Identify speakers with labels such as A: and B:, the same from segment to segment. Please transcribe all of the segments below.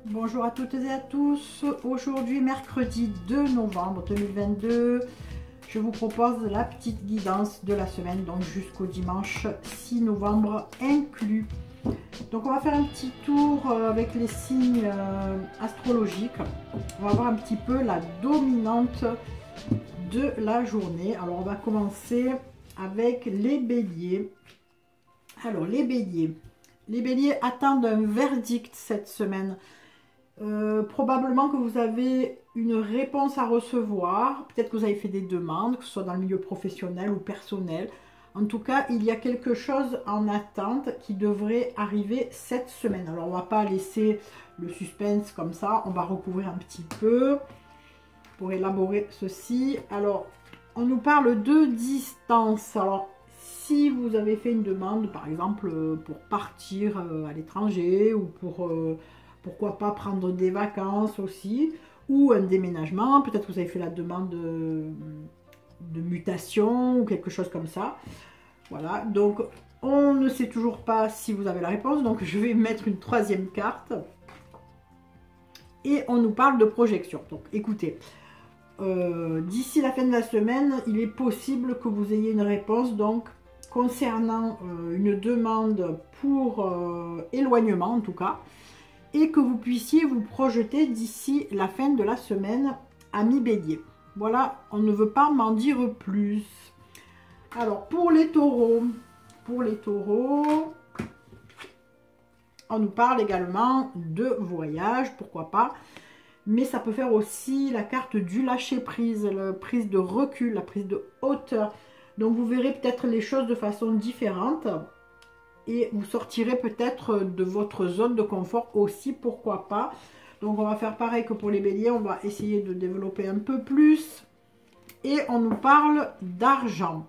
A: Bonjour à toutes et à tous. Aujourd'hui, mercredi 2 novembre 2022, je vous propose la petite guidance de la semaine, donc jusqu'au dimanche 6 novembre inclus. Donc on va faire un petit tour avec les signes astrologiques. On va voir un petit peu la dominante de la journée. Alors on va commencer avec les béliers. Alors les béliers attendent un verdict cette semaine. Probablement que vous avez une réponse à recevoir. Peut-être que vous avez fait des demandes, que ce soit dans le milieu professionnel ou personnel. En tout cas, il y a quelque chose en attente qui devrait arriver cette semaine. Alors, on ne va pas laisser le suspense comme ça. On va recouvrir un petit peu pour élaborer ceci. Alors, on nous parle de distance. Alors, si vous avez fait une demande, par exemple, pour partir à l'étranger ou pour... pourquoi pas prendre des vacances aussi, ou un déménagement, peut-être que vous avez fait la demande de mutation ou quelque chose comme ça. Voilà, donc on ne sait toujours pas si vous avez la réponse, donc je vais mettre une troisième carte. Et on nous parle de projection. Donc écoutez, d'ici la fin de la semaine, il est possible que vous ayez une réponse, donc concernant une demande pour éloignement en tout cas, et que vous puissiez vous projeter d'ici la fin de la semaine, amis bélier. Voilà, on ne veut pas m'en dire plus. Alors, pour les taureaux, on nous parle également de voyage, pourquoi pas. Mais ça peut faire aussi la carte du lâcher-prise, la prise de recul, la prise de hauteur. Donc, vous verrez peut-être les choses de façon différente. Et vous sortirez peut-être de votre zone de confort aussi, pourquoi pas. Donc on va faire pareil que pour les béliers, on va essayer de développer un peu plus. Et on nous parle d'argent.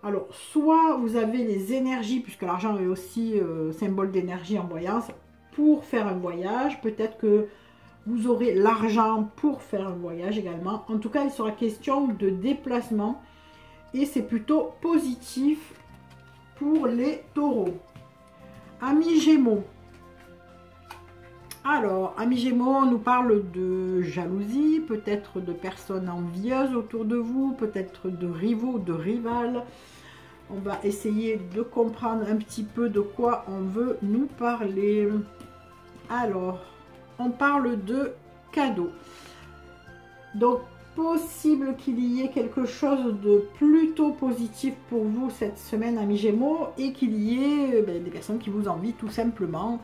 A: Alors soit vous avez les énergies, puisque l'argent est aussi symbole d'énergie en voyance, pour faire un voyage. Peut-être que vous aurez l'argent pour faire un voyage également. En tout cas, il sera question de déplacement. Et c'est plutôt positif pour les taureaux. Amis Gémeaux. Alors, amis Gémeaux, on nous parle de jalousie, peut-être de personnes envieuses autour de vous, peut-être de rivaux, de rivales. On va essayer de comprendre un petit peu de quoi on veut nous parler. Alors, on parle de cadeaux. Donc, possible qu'il y ait quelque chose de plutôt positif pour vous cette semaine, amis Gémeaux, et qu'il y ait des personnes qui vous envient tout simplement.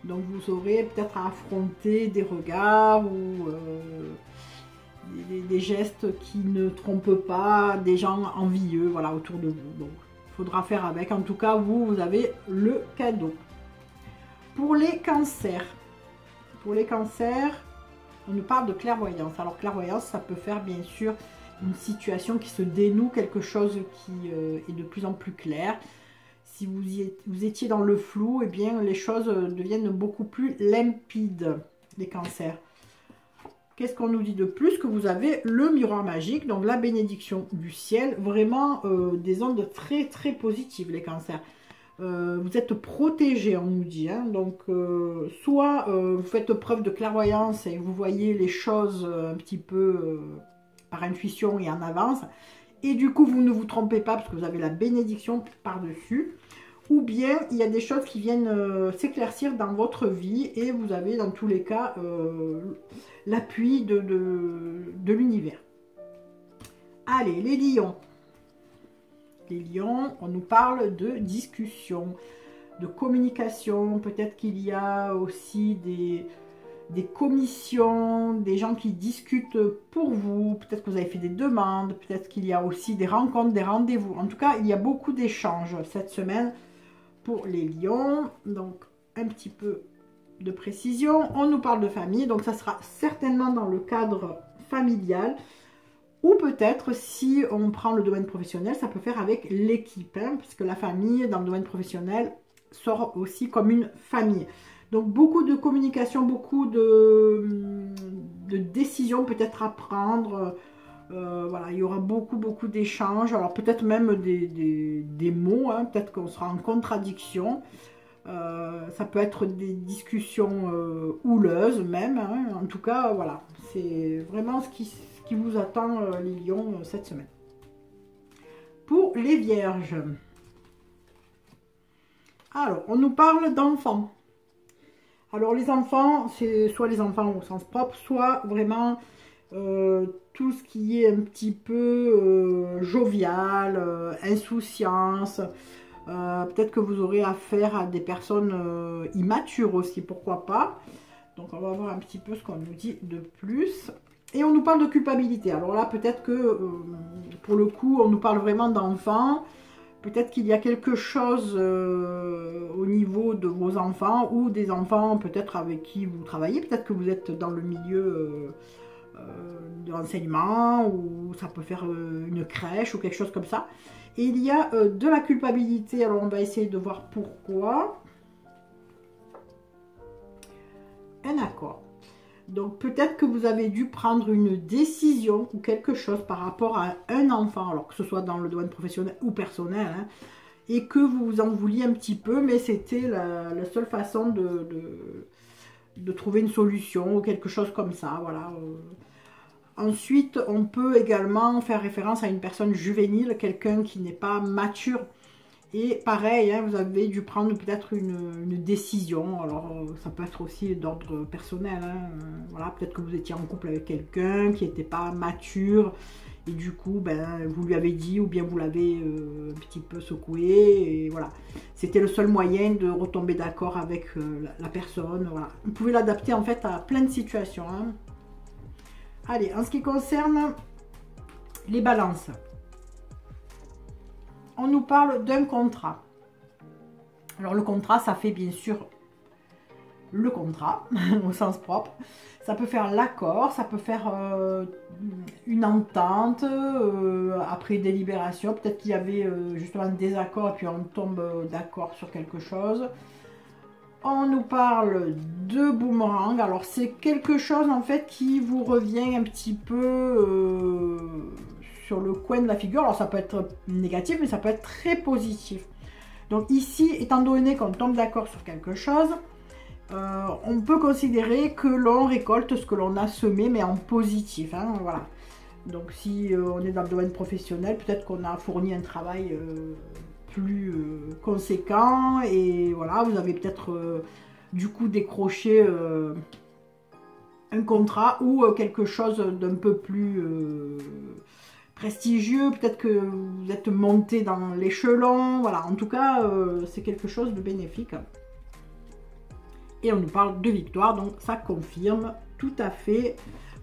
A: Donc vous aurez peut-être à affronter des regards ou des gestes qui ne trompent pas, des gens envieux, voilà, autour de vous. Donc il faudra faire avec. En tout cas, vous avez le cadeau. Pour les cancers, on nous parle de clairvoyance. Alors clairvoyance, ça peut faire bien sûr une situation qui se dénoue, quelque chose qui est de plus en plus clair. Si vous étiez dans le flou, eh bien les choses deviennent beaucoup plus limpides, les cancers. Qu'est-ce qu'on nous dit de plus? Que vous avez le miroir magique, donc la bénédiction du ciel, vraiment des ondes très très positives, les cancers. Vous êtes protégé, on nous dit, hein. Donc soit vous faites preuve de clairvoyance et vous voyez les choses un petit peu par intuition et en avance, et du coup vous ne vous trompez pas parce que vous avez la bénédiction par-dessus, ou bien il y a des choses qui viennent s'éclaircir dans votre vie et vous avez dans tous les cas l'appui de l'univers. Allez, les lions. Les lions, on nous parle de discussion, de communication. Peut-être qu'il y a aussi des commissions, des gens qui discutent pour vous. Peut-être que vous avez fait des demandes. Peut-être qu'il y a aussi des rencontres, des rendez-vous. En tout cas, il y a beaucoup d'échanges cette semaine pour les lions. Donc, un petit peu de précision. On nous parle de famille. Donc, ça sera certainement dans le cadre familial. Ou peut-être, si on prend le domaine professionnel, ça peut faire avec l'équipe, hein, puisque la famille, dans le domaine professionnel, sort aussi comme une famille. Donc, beaucoup de communication, beaucoup de décisions peut-être à prendre. Voilà, il y aura beaucoup d'échanges. Alors, peut-être même des mots, hein, peut-être qu'on sera en contradiction. Ça peut être des discussions houleuses même, hein. En tout cas, voilà, c'est vraiment ce qui vous attend, les lions, cette semaine. Pour les vierges, alors, on nous parle d'enfants. Alors, les enfants, c'est soit les enfants au sens propre, soit vraiment tout ce qui est un petit peu jovial, insouciance. Peut-être que vous aurez affaire à des personnes immatures aussi, pourquoi pas. Donc on va voir un petit peu ce qu'on nous dit de plus. Et on nous parle de culpabilité. Alors là, peut-être que pour le coup, on nous parle vraiment d'enfants. Peut-être qu'il y a quelque chose au niveau de vos enfants ou des enfants peut-être avec qui vous travaillez. Peut-être que vous êtes dans le milieu de l'enseignement ou ça peut faire une crèche ou quelque chose comme ça. Et il y a de la culpabilité, alors on va essayer de voir pourquoi. Un accord. Donc peut-être que vous avez dû prendre une décision ou quelque chose par rapport à un enfant, alors que ce soit dans le domaine professionnel ou personnel, hein, et que vous vous en vouliez un petit peu, mais c'était la seule façon de trouver une solution ou quelque chose comme ça, voilà. Ensuite, on peut également faire référence à une personne juvénile, quelqu'un qui n'est pas mature. Et pareil, hein, vous avez dû prendre peut-être une décision. Alors, ça peut être aussi d'ordre personnel, hein. Voilà, peut-être que vous étiez en couple avec quelqu'un qui n'était pas mature. Et du coup, ben, vous lui avez dit, ou bien vous l'avez un petit peu secoué. Et voilà, c'était le seul moyen de retomber d'accord avec la personne. Voilà. Vous pouvez l'adapter en fait à plein de situations, hein. Allez, en ce qui concerne les balances, on nous parle d'un contrat. Alors le contrat, ça fait bien sûr le contrat, au sens propre. Ça peut faire l'accord, ça peut faire une entente, après délibération. Peut-être qu'il y avait justement un désaccord et puis on tombe d'accord sur quelque chose. On nous parle de boomerang. Alors c'est quelque chose en fait qui vous revient un petit peu sur le coin de la figure. Alors ça peut être négatif, mais ça peut être très positif. Donc ici, étant donné qu'on tombe d'accord sur quelque chose, on peut considérer que l'on récolte ce que l'on a semé, mais en positif, hein, voilà. Donc si on est dans le domaine professionnel, peut-être qu'on a fourni un travail plus conséquent et voilà, vous avez peut-être du coup décroché un contrat ou quelque chose d'un peu plus prestigieux, peut-être que vous êtes monté dans l'échelon, voilà, en tout cas c'est quelque chose de bénéfique. Et on nous parle de victoire, donc ça confirme tout à fait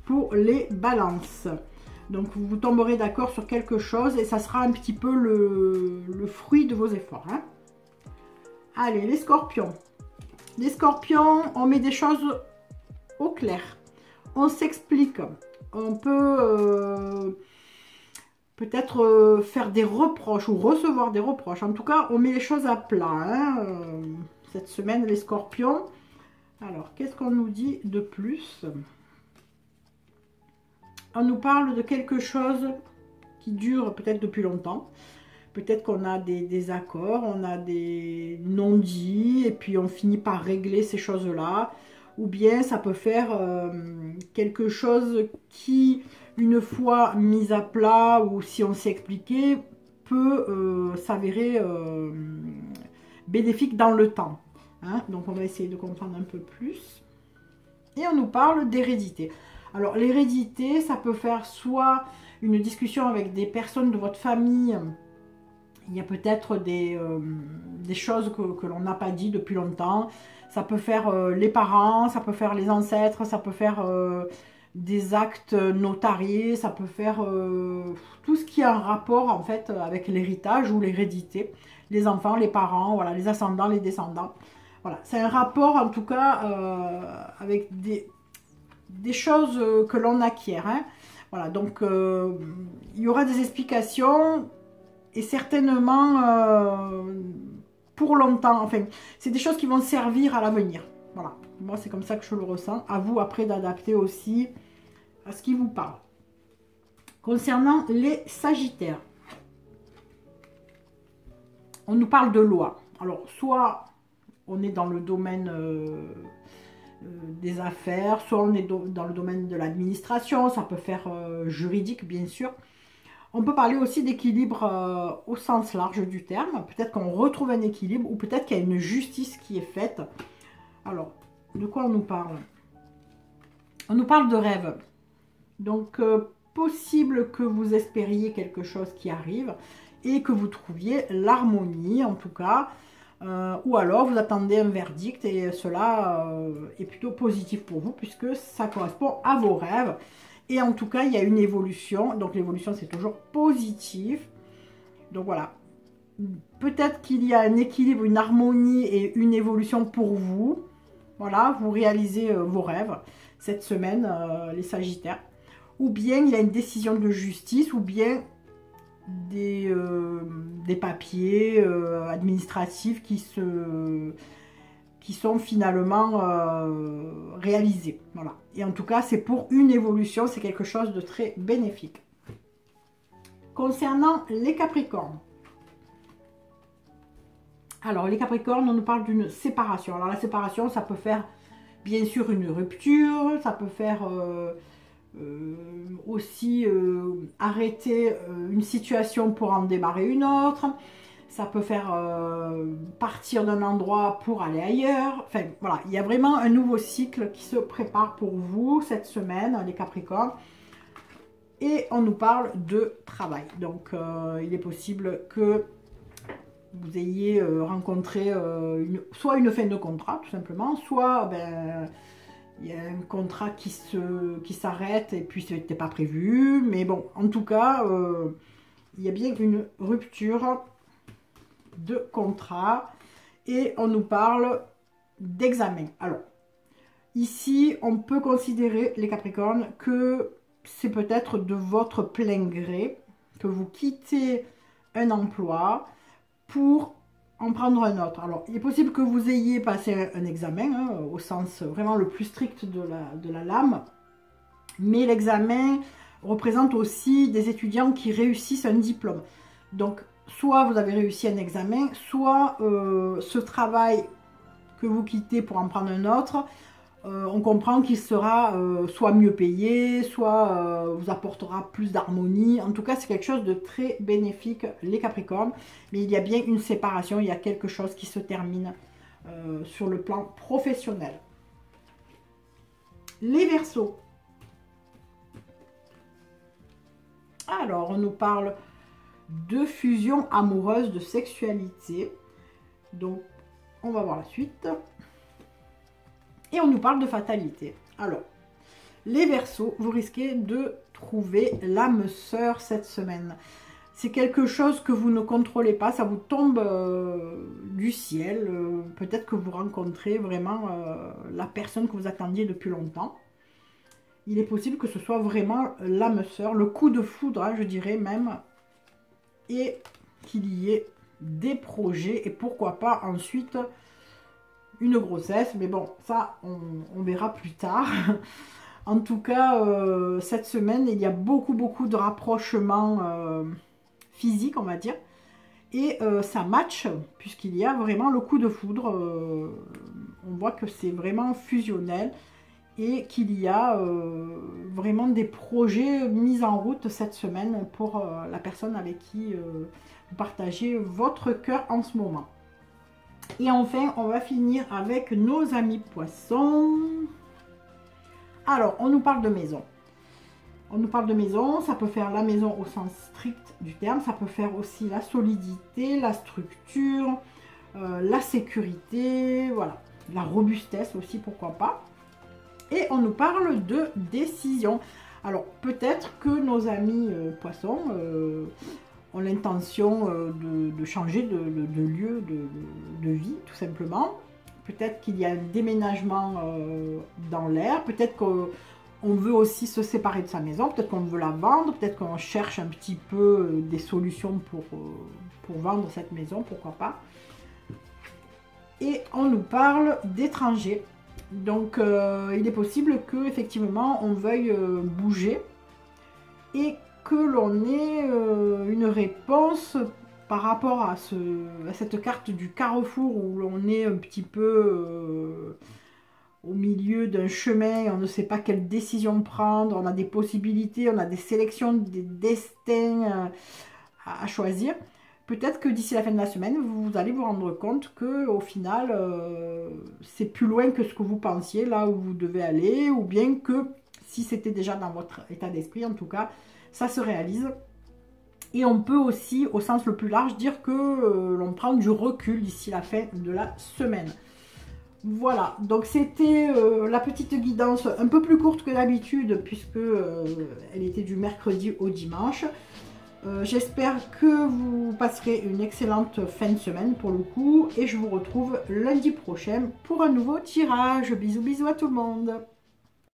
A: pour les balances. Donc vous tomberez d'accord sur quelque chose et ça sera un petit peu le fruit de vos efforts, hein. Allez, les scorpions. Les scorpions, on met des choses au clair. On s'explique. On peut peut-être faire des reproches ou recevoir des reproches. En tout cas, on met les choses à plat, hein, cette semaine, les scorpions. Alors, qu'est-ce qu'on nous dit de plus ? On nous parle de quelque chose qui dure peut-être depuis longtemps. Peut-être qu'on a des accords, on a des non-dits, et puis on finit par régler ces choses-là. Ou bien ça peut faire quelque chose qui, une fois mis à plat, ou si on s'est expliqué, peut s'avérer bénéfique dans le temps. Hein, donc on va essayer de comprendre un peu plus. Et on nous parle d'hérédité. Alors l'hérédité, ça peut faire soit une discussion avec des personnes de votre famille. Il y a peut-être des choses que l'on n'a pas dit depuis longtemps. Ça peut faire les parents, ça peut faire les ancêtres, ça peut faire des actes notariés, ça peut faire tout ce qui a un rapport en fait avec l'héritage ou l'hérédité. Les enfants, les parents, voilà, les ascendants, les descendants. Voilà, c'est un rapport en tout cas avec des choses que l'on acquiert, hein. Voilà, donc il y aura des explications et certainement pour longtemps. Enfin, c'est des choses qui vont servir à l'avenir. Voilà, moi c'est comme ça que je le ressens. À vous après d'adapter aussi à ce qui vous parle. Concernant les sagittaires, on nous parle de loi. Alors, soit on est dans le domaine des affaires, soit on est dans le domaine de l'administration, ça peut faire juridique bien sûr. On peut parler aussi d'équilibre au sens large du terme. Peut-être qu'on retrouve un équilibre ou peut-être qu'il y a une justice qui est faite. Alors, de quoi on nous parle? On nous parle de rêve. Donc, possible que vous espériez quelque chose qui arrive et que vous trouviez l'harmonie en tout cas. Ou alors vous attendez un verdict et cela est plutôt positif pour vous puisque ça correspond à vos rêves. Et en tout cas, il y a une évolution. Donc l'évolution, c'est toujours positif. Donc voilà. Peut-être qu'il y a un équilibre, une harmonie et une évolution pour vous. Voilà, vous réalisez vos rêves cette semaine, les Sagittaires. Ou bien il y a une décision de justice, ou bien des papiers administratifs qui sont finalement réalisés. Voilà. Et en tout cas, c'est pour une évolution, c'est quelque chose de très bénéfique. Concernant les Capricornes. Alors, les Capricornes, on nous parle d'une séparation. Alors, la séparation, ça peut faire bien sûr une rupture, ça peut faire aussi arrêter une situation pour en démarrer une autre. Ça peut faire partir d'un endroit pour aller ailleurs. Enfin, voilà, il y a vraiment un nouveau cycle qui se prépare pour vous cette semaine, les Capricornes. Et on nous parle de travail. Donc, il est possible que vous ayez rencontré soit une fin de contrat, tout simplement, soit il y a un contrat qui s'arrête et puis ce n'était pas prévu. Mais bon, en tout cas, il y a bien une rupture de contrat et on nous parle d'examen. Alors, ici, on peut considérer, les Capricornes, que c'est peut-être de votre plein gré que vous quittez un emploi pour en prendre un autre. Alors, il est possible que vous ayez passé un examen, hein, au sens vraiment le plus strict de la lame, mais l'examen représente aussi des étudiants qui réussissent un diplôme. Donc, soit vous avez réussi un examen, soit ce travail que vous quittez pour en prendre un autre, on comprend qu'il sera soit mieux payé, soit vous apportera plus d'harmonie. En tout cas, c'est quelque chose de très bénéfique, les Capricornes. Mais il y a bien une séparation, il y a quelque chose qui se termine sur le plan professionnel. Les Verseaux. Alors, on nous parle de fusion amoureuse, de sexualité. Donc, on va voir la suite. Et on nous parle de fatalité. Alors, les Verseaux, vous risquez de trouver l'âme sœur cette semaine. C'est quelque chose que vous ne contrôlez pas, ça vous tombe du ciel. Peut-être que vous rencontrez vraiment la personne que vous attendiez depuis longtemps. Il est possible que ce soit vraiment l'âme sœur, le coup de foudre, hein, je dirais même. Et qu'il y ait des projets et pourquoi pas ensuite une grossesse, mais bon, ça, on verra plus tard. En tout cas, cette semaine, il y a beaucoup de rapprochements physiques, on va dire. Et ça match, puisqu'il y a vraiment le coup de foudre. On voit que c'est vraiment fusionnel et qu'il y a vraiment des projets mis en route cette semaine pour la personne avec qui vous partagez votre cœur en ce moment. Et enfin, on va finir avec nos amis poissons. Alors, on nous parle de maison. On nous parle de maison, ça peut faire la maison au sens strict du terme. Ça peut faire aussi la solidité, la structure, la sécurité, voilà. La robustesse aussi, pourquoi pas. Et on nous parle de décision. Alors, peut-être que nos amis poissons ont l'intention de changer de lieu de vie, tout simplement. Peut-être qu'il y a un déménagement dans l'air, peut-être qu'on veut aussi se séparer de sa maison, peut-être qu'on veut la vendre, peut-être qu'on cherche un petit peu des solutions pour vendre cette maison, pourquoi pas. Et on nous parle d'étrangers. Donc il est possible que effectivement on veuille bouger et que l'on ait une réponse par rapport à cette carte du carrefour où l'on est un petit peu au milieu d'un chemin, on ne sait pas quelle décision prendre, on a des possibilités, on a des sélections, des destins à choisir. Peut-être que d'ici la fin de la semaine, vous allez vous rendre compte que au final, c'est plus loin que ce que vous pensiez, là où vous devez aller, ou bien que si c'était déjà dans votre état d'esprit, en tout cas, ça se réalise. Et on peut aussi, au sens le plus large, dire que l'on prend du recul d'ici la fin de la semaine. Voilà, donc c'était la petite guidance un peu plus courte que d'habitude, puisque elle était du mercredi au dimanche. J'espère que vous passerez une excellente fin de semaine pour le coup, et je vous retrouve lundi prochain pour un nouveau tirage. Bisous bisous à tout le monde.